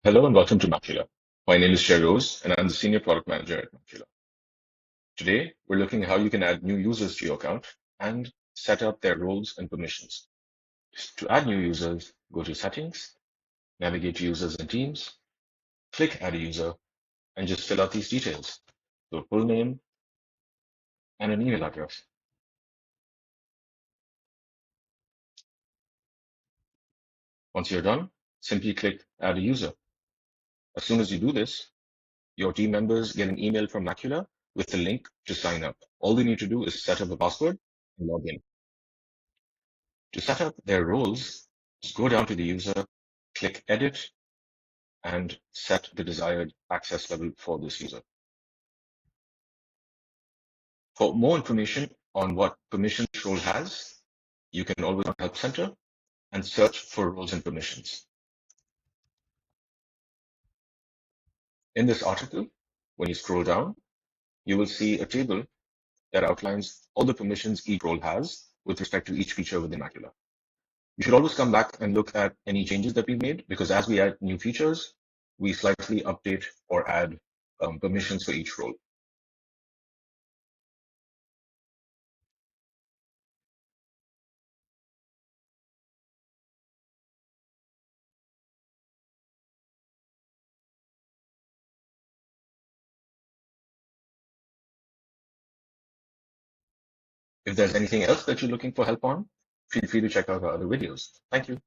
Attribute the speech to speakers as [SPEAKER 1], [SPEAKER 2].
[SPEAKER 1] Hello and welcome to Makula. My name is Rose and I'm the Senior Product Manager at Makula. Today, we're looking at how you can add new users to your account and set up their roles and permissions. To add new users, go to Settings, navigate to Users and Teams, click Add a User, and just fill out these details. So full name and an email address. Once you're done, simply click Add a User. As soon as you do this, your team members get an email from Makula with a link to sign up. All they need to do is set up a password and log in. To set up their roles, just go down to the user, click Edit, and set the desired access level for this user. For more information on what permissions role has, you can always go to Help Center and search for roles and permissions. In this article, when you scroll down, you will see a table that outlines all the permissions each role has with respect to each feature within Makula. You should always come back and look at any changes that we've made, because as we add new features, we slightly update or add permissions for each role. If there's anything else that you're looking for help on, feel free to check out our other videos. Thank you.